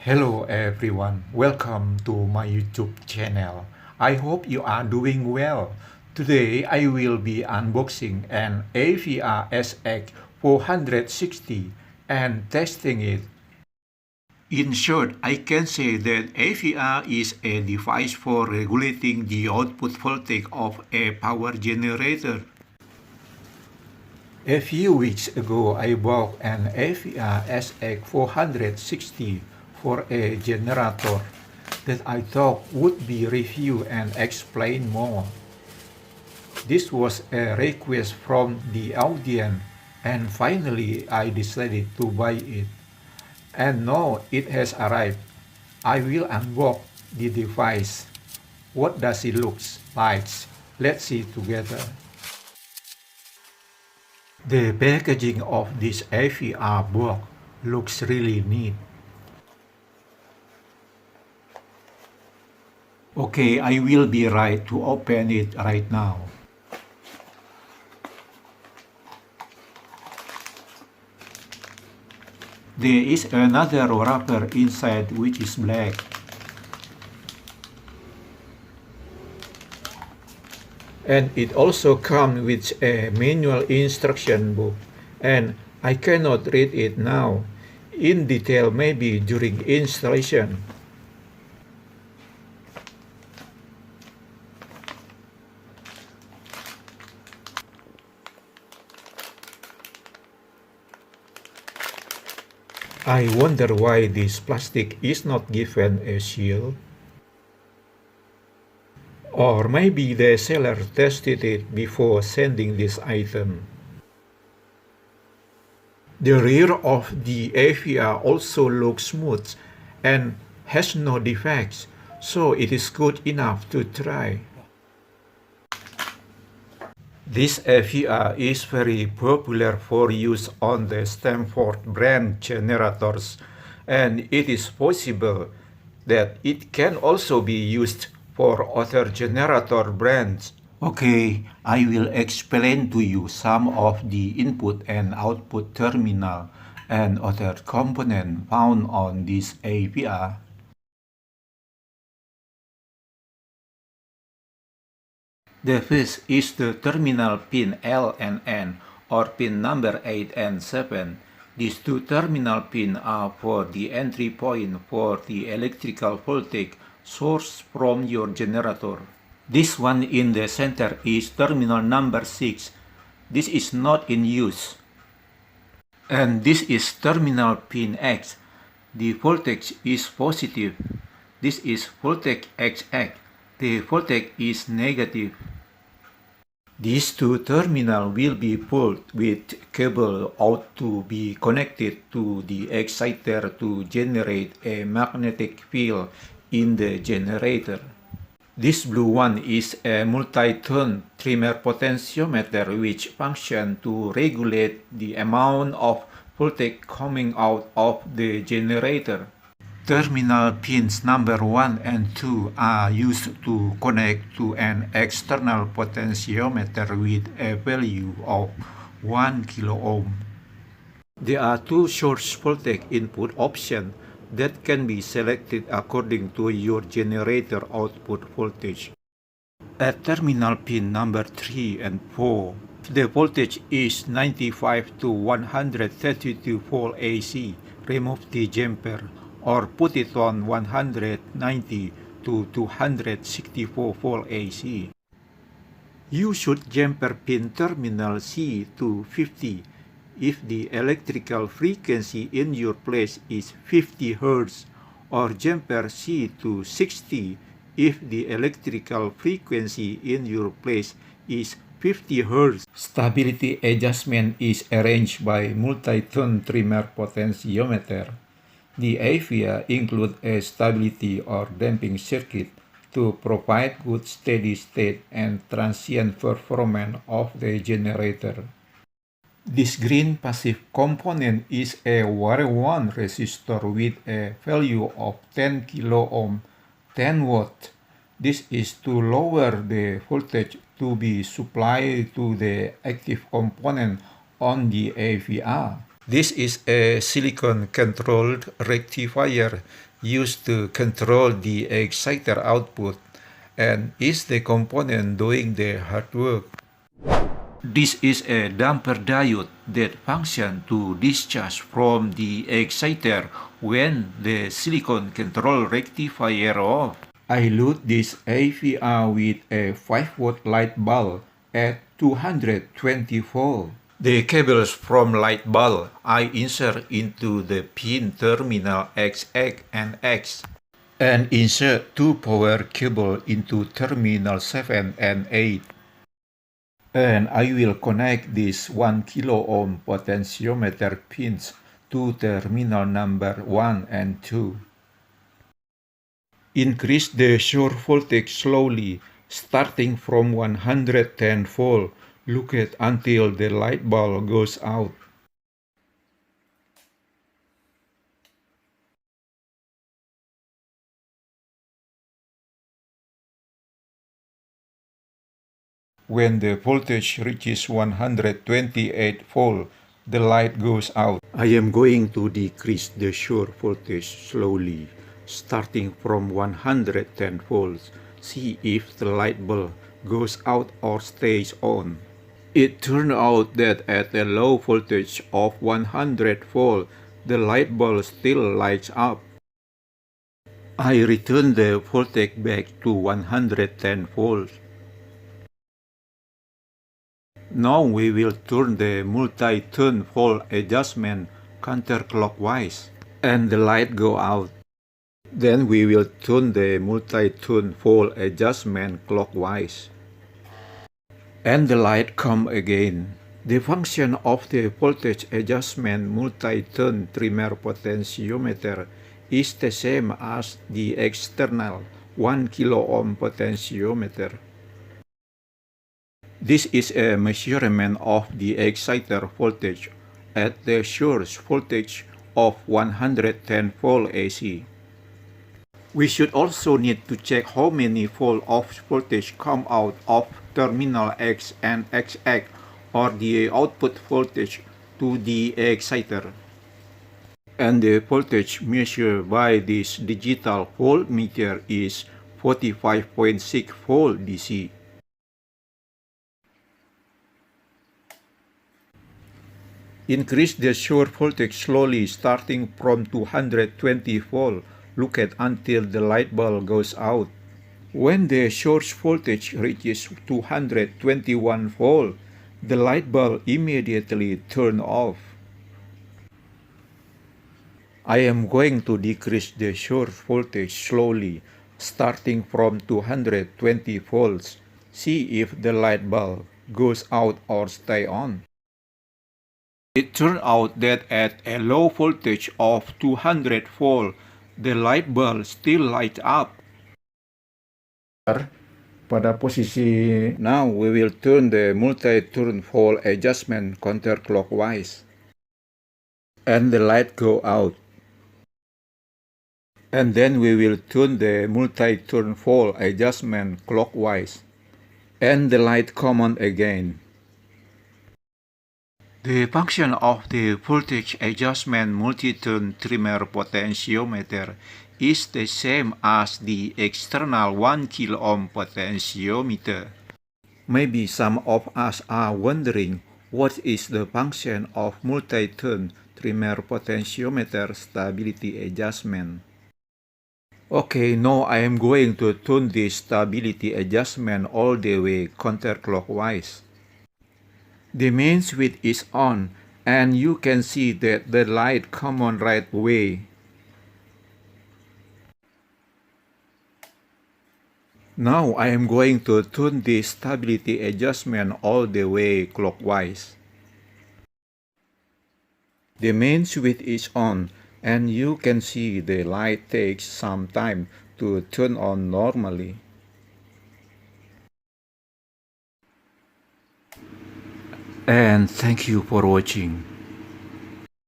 Hello everyone, welcome to my YouTube channel. I hope you are doing well. Today I will be unboxing an AVR SX460 and testing it. In short, I can say that AVR is a device for regulating the output voltage of a power generator. A few weeks ago, I bought an AVR SX460 for a generator that I thought would be reviewed and explained more. This was a request from the audience, and finally I decided to buy it. And now it has arrived. I will unbox the device. What does it look like? Let's see together. The packaging of this AVR box looks really neat. Okay, I will be right to open it right now. There is another wrapper inside which is black. And it also comes with a manual instruction book, and I cannot read it now. In detail, maybe during installation. I wonder why this plastic is not given a seal. Or maybe the seller tested it before sending this item. The rear of the AVR also looks smooth and has no defects, so it is good enough to try. This AVR is very popular for use on the Stanford brand generators, and it is possible that it can also be used for other generator brands. Okay, I will explain to you some of the input and output terminal and other components found on this AVR. The first is the terminal pin L and N, or pin number 8 and 7. These two terminal pins are for the entry point for the electrical voltage source from your generator. This one in the center is terminal number 6. This is not in use. And this is terminal pin X. The voltage is positive. This is voltage XX. The voltage is negative. These two terminals will be pulled with cable out to be connected to the exciter to generate a magnetic field in the generator. This blue one is a multi-turn trimmer potentiometer which functions to regulate the amount of voltage coming out of the generator. Terminal pins number 1 and 2 are used to connect to an external potentiometer with a value of 1 kilo ohm. There are two source voltage input options that can be selected according to your generator output voltage. At terminal pin number 3 and 4, the voltage is 95 to 132 volt AC. Remove the jumper or put it on 190 to 264 volt AC. You should jumper pin terminal C to 50 if the electrical frequency in your place is 50 Hz, or jumper C to 60 if the electrical frequency in your place is 50 Hz. Stability adjustment is arranged by multi-tone trimmer potentiometer. The AVR includes a stability or damping circuit to provide good steady state and transient performance of the generator. This green passive component is a wire 1 resistor with a value of 10 kilo ohm, 10 watt. This is to lower the voltage to be supplied to the active component on the AVR. This is a silicon-controlled rectifier used to control the exciter output and is the component doing the hard work. This is a damper diode that functions to discharge from the exciter when the silicon control rectifier off. I load this AVR with a 5-volt light bulb at 220 volts. The cables from light bulb I insert into the pin terminal XX and X and insert two power cables into terminal 7 and 8. And I will connect this 1 kilo ohm potentiometer pins to terminal number 1 and 2. Increase the source voltage slowly, starting from 110 volt. Look at until the light bulb goes out. When the voltage reaches 128 volt, the light goes out. I am going to decrease the source voltage slowly, starting from 110 volts. See if the light bulb goes out or stays on. It turned out that at a low voltage of 100 volts, the light bulb still lights up. I return the voltage back to 110 volts. Now we will turn the multi-turn volt adjustment counterclockwise and the light go out. Then we will turn the multi-turn volt adjustment clockwise and the light come again. The function of the voltage adjustment multi-turn trimmer potentiometer is the same as the external 1 kilo ohm potentiometer. This is a measurement of the exciter voltage at the source voltage of 110 volt AC. We should also need to check how many volt of voltage come out of terminal X and XX or the output voltage to the exciter. And the voltage measured by this digital voltmeter is 45.6 volt DC. Increase the source voltage slowly starting from 220 volt. Look at until the light bulb goes out. When the source voltage reaches 221 volt, the light bulb immediately turns off. I am going to decrease the source voltage slowly, starting from 220 volts. See if the light bulb goes out or stay on. It turned out that at a low voltage of 200 volt, the light bulb still lights up. Pada posisi now we will turn the multi-turn volt adjustment counterclockwise and the light go out. And then we will turn the multi-turn volt adjustment clockwise and the light come on again. The function of the voltage adjustment multi-turn trimmer potentiometer is the same as the external 1 kilo ohm potentiometer. Maybe some of us are wondering what is the function of multi-turn trimmer potentiometer stability adjustment. Okay, now I am going to turn this stability adjustment all the way counterclockwise. The main switch is on and you can see that the light comes on right away. Now I am going to turn the stability adjustment all the way clockwise. The main switch is on and you can see the light takes some time to turn on normally. And thank you for watching.